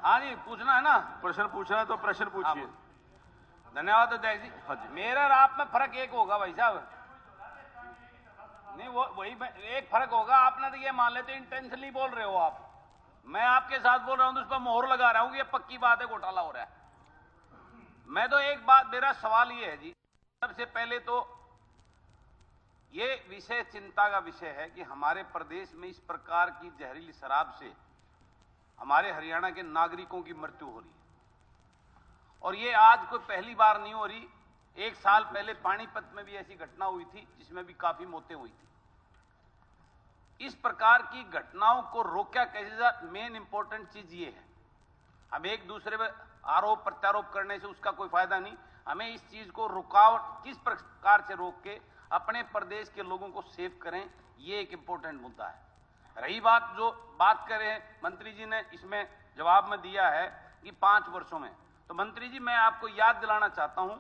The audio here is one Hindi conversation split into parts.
हाँ जी, पूछना है ना? प्रश्न पूछना है तो प्रश्न पूछिए। धन्यवाद अध्यक्ष जी। हाँ जी। मेरा और आप में फर्क एक होगा भाई साहब, नहीं वो वही एक फर्क होगा। आपने तो ये मान लेते इंटेंशनली बोल रहे हो आप, मैं आपके साथ बोल रहा हूं तो उस पर मोहर लगा रहा हूं कि ये पक्की बात है, घोटाला हो रहा है। मैं तो एक बात, मेरा सवाल ये है जी, सबसे पहले तो ये विषय चिंता का विषय है कि हमारे प्रदेश में इस प्रकार की जहरीली शराब से हमारे हरियाणा के नागरिकों की मृत्यु हो रही है। और ये आज कोई पहली बार नहीं हो रही, 1 साल पहले पानीपत में भी ऐसी घटना हुई थी जिसमें भी काफी मौतें हुई थी। इस प्रकार की घटनाओं को रोका कैसे जाए, मेन इंपॉर्टेंट चीज ये है। हम एक दूसरे पर आरोप प्रत्यारोप करने से उसका कोई फायदा नहीं, हमें इस चीज को रुकावट किस प्रकार से रोक के अपने प्रदेश के लोगों को सेव करें, ये एक इंपॉर्टेंट मुद्दा है। रही बात जो बात करें, मंत्री जी ने इसमें जवाब में दिया है कि 5 वर्षों में, तो मंत्री जी मैं आपको याद दिलाना चाहता हूं,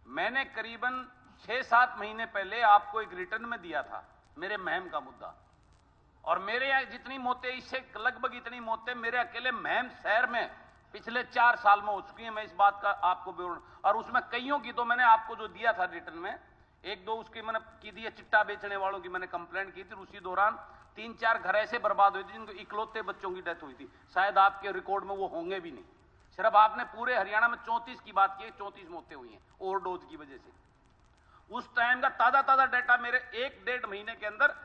मैंने करीबन 6-7 महीने पहले आपको एक रिटर्न में दिया था मेरे महम का मुद्दा, और मेरे यहां जितनी मौतें, इससे लगभग इतनी मौतें मेरे अकेले महम शहर में पिछले 4 साल में हो चुकी है। मैं इस बात का आपको विवरण, और उसमें कईयों की तो मैंने आपको जो दिया था रिटर्न में, 1-2 उसकी मैंने की दी है, चिट्टा बेचने वालों की मैंने कंप्लेंट की थी। उसी दौरान 3-4 घर ऐसे बर्बाद हुए थे जिनको इकलौते बच्चों की डेथ हुई थी। शायद आपके रिकॉर्ड में वो होंगे भी नहीं। सिर्फ आपने पूरे हरियाणा में 34 की बात की है, 34 मौतें हुई हैं ओवरडोज की वजह से। उस टाइम का ताजा डेटा मेरे 1-1.5 महीने के अंदर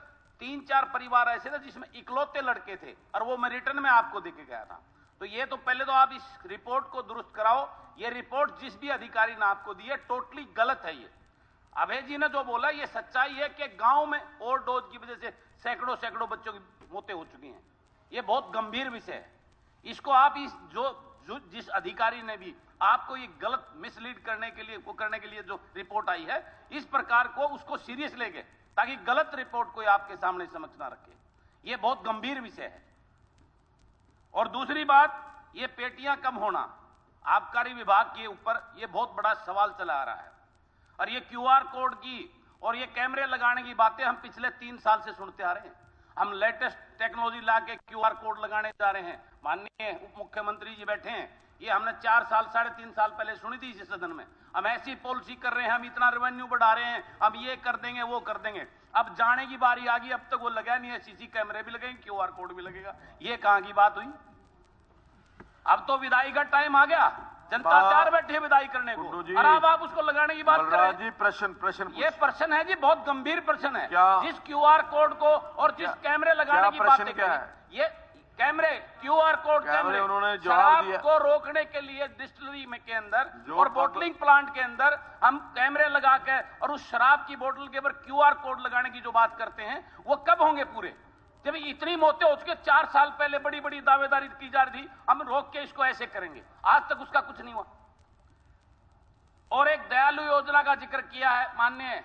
3-4 परिवार ऐसे थे जिसमें इकलौते लड़के थे, और वो मैं रिटर्न में आपको देके गया था। तो ये तो पहले तो आप इस रिपोर्ट को दुरुस्त कराओ। ये रिपोर्ट जिस भी अधिकारी ने आपको दी है टोटली गलत है। ये अभय जी ने जो बोला ये सच्चाई है कि गांव में ओवरडोज की वजह से सैकड़ों बच्चों की मौतें हो चुकी हैं। ये बहुत गंभीर विषय है। इसको आप जिस अधिकारी ने भी आपको ये गलत मिसलीड करने के लिए जो रिपोर्ट आई है, इस प्रकार को उसको सीरियस लेके, ताकि गलत रिपोर्ट कोई आपके सामने समझ ना रखे। ये बहुत गंभीर विषय है। और दूसरी बात, ये पेटियां कम होना, आबकारी विभाग के ऊपर ये बहुत बड़ा सवाल चला आ रहा है। और ये क्यूआर कोड की और ये कैमरे लगाने की बातें हम पिछले 3 साल से सुनते आ रहे हैं। हम लेटेस्ट टेक्नोलॉजी ला के क्यूआर कोड लगाने जा रहे हैं। माननीय उप मुख्यमंत्री जी बैठे हैं, ये हमने 4 साल 3.5 साल पहले सुनी थी इस सदन में। हम ऐसी पॉलिसी कर रहे हैं, हम इतना रेवेन्यू बढ़ा रहे हैं, हम ये कर देंगे वो कर देंगे। अब जाने की बारी आ गई, अब तक वो लगा नहीं है। सीसी कैमरे भी लगेंगे, क्यूआर कोड भी लगेगा। ये कहां की बात हुई? अब तो विदाई का टाइम आ गया, जनता तैयार बैठी है विदाई करने को, और अब आप उसको लगाने की बात कर रहे हैं। जी प्रश्न ये प्रश्न है जी, बहुत गंभीर प्रश्न है। क्या? जिस क्यूआर कोड को और जिस कैमरे लगाने की बात क्या है? ये कैमरे, क्यूआर कोड कैमरे उन्होंने जवाब दिया को रोकने के लिए डिस्टिलरी में के अंदर और बोटलिंग प्लांट के अंदर हम कैमरे लगा के और उस शराब की बोतल के ऊपर क्यूआर कोड लगाने की जो बात करते हैं, वो कब होंगे पूरे? जब इतनी मौतें हो चुकी, 4 साल पहले बड़ी दावेदारी की जा रही थी हम रोक के इसको ऐसे करेंगे, आज तक उसका कुछ नहीं हुआ। और एक दयालु योजना का जिक्र किया है माननीय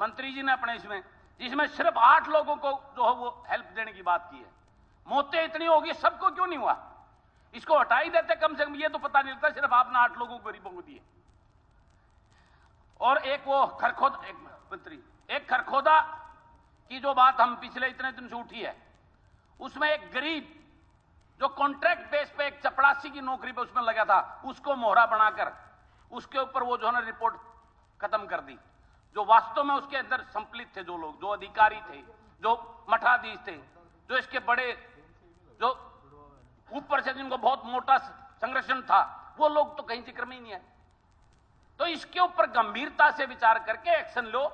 मंत्री जी ने अपने इसमें, जिसमें सिर्फ 8 लोगों को जो है वो हेल्प देने की बात की है। मौतें इतनी होगी, सबको क्यों नहीं हुआ? इसको हटा ही देते कम से कम, ये तो पता नहीं लगता सिर्फ आपने 8 लोगों को गरीबों को दिए। और एक वो खरखोदा की जो बात हम पिछले इतने दिन से उठी है, उसमें एक गरीब जो कॉन्ट्रैक्ट बेस पे एक चपड़ासी की नौकरी पे उसमें लगा था, उसको मोहरा बनाकर उसके ऊपर वो जो है ना रिपोर्ट खत्म कर दी। जो वास्तव में उसके अंदर संपलित थे, जो लोग, जो अधिकारी थे, जो मठाधीश थे, जो इसके बड़े, जो ऊपर से जिनको बहुत मोटा संरक्षण था, वो लोग तो कहीं जिक्र में ही नहीं आए। तो इसके ऊपर गंभीरता से विचार करके एक्शन लो।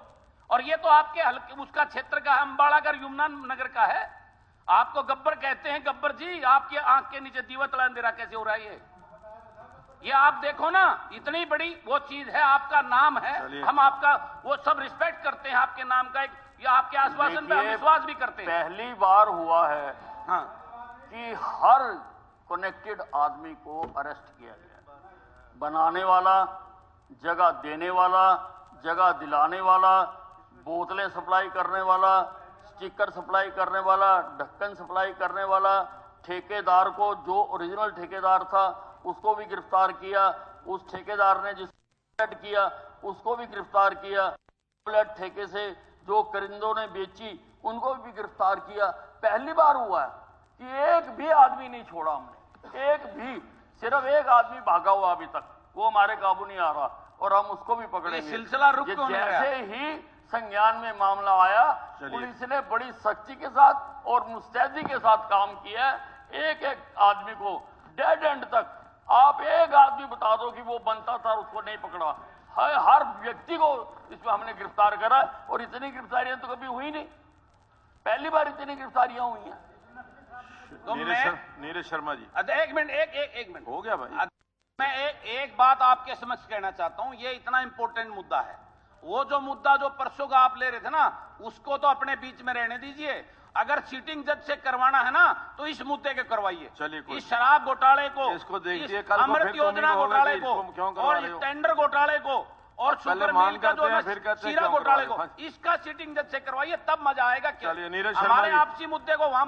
और ये तो आपके हल्के उसका क्षेत्र का अंबाड़ागर यमुना नगर का है। आपको गब्बर कहते हैं, गब्बर जी आपकी आंख के नीचे दीवतला अंधेरा कैसे हो रहा है? ये आप देखो ना, इतनी बड़ी वो चीज है, आपका नाम है, हम आपका वो सब रिस्पेक्ट करते हैं आपके नाम का, ये आपके आश्वासन पे हम विश्वास भी करते हैं। पहली बार हुआ है हाँ, कि हर कनेक्टेड आदमी को अरेस्ट किया गया, बनाने वाला, जगह देने वाला, जगह दिलाने वाला, बोतलें सप्लाई करने वाला, स्टिकर सप्लाई करने वाला, ढक्कन सप्लाई करने वाला, ठेकेदार को, जो ओरिजिनल ठेकेदार था उसको भी गिरफ्तार किया, उस ठेकेदार ने जिसको किया उसको भी गिरफ्तार किया, फ्लैट ठेके से जो करिंदों ने बेची उनको भी गिरफ्तार किया। पहली बार हुआ है कि एक भी आदमी नहीं छोड़ा हमने। एक भी, सिर्फ एक आदमी भागा हुआ अभी तक, वो हमारे काबू नहीं आ रहा और हम उसको भी पकड़ेंगे। सिलसिला रुक ये क्यों नहीं रहा? जैसे ही संज्ञान में मामला आया, पुलिस ने बड़ी सख्ती के साथ और मुस्तैदी के साथ काम किया है। एक एक आदमी को डेड एंड तक, आप एक आदमी बता दो कि वो बनता था उसको नहीं पकड़ा, हर व्यक्ति को इसमें हमने गिरफ्तार करा है। और इतनी गिरफ्तारियां तो कभी हुई नहीं, पहली बार इतनी गिरफ्तारियां हुई हैं। तो नीरज शर्मा जी, अच्छा एक मिनट, एक मिनट हो गया भाई। मैं एक बात आपके समक्ष कहना चाहता हूं, ये इतना इंपॉर्टेंट मुद्दा है। वो जो मुद्दा जो परसों का आप ले रहे थे ना, उसको तो अपने बीच में रहने दीजिए। अगर सीटिंग जज से करवाना है ना, तो इस मुद्दे के करवाइए। चलिए, इस शराब घोटाले को, इसको देखिए, इस कल को अमृत फिर योजना तुम ही घोटाले कहोगे को, कि इसको क्यों करवा और रहे इस हो? टेंडर घोटाले को, और पहले शुगर मान मिल का करते जो हैं, फिर कहते हैं शीरा क्यों घोटाले करवा को, रहे हो? इसका सीटिंग जज से करवाइए, तब मजा आएगा। चलिए, नीरज शर्मा हमारे जी। आपसी मुद्दे को वहां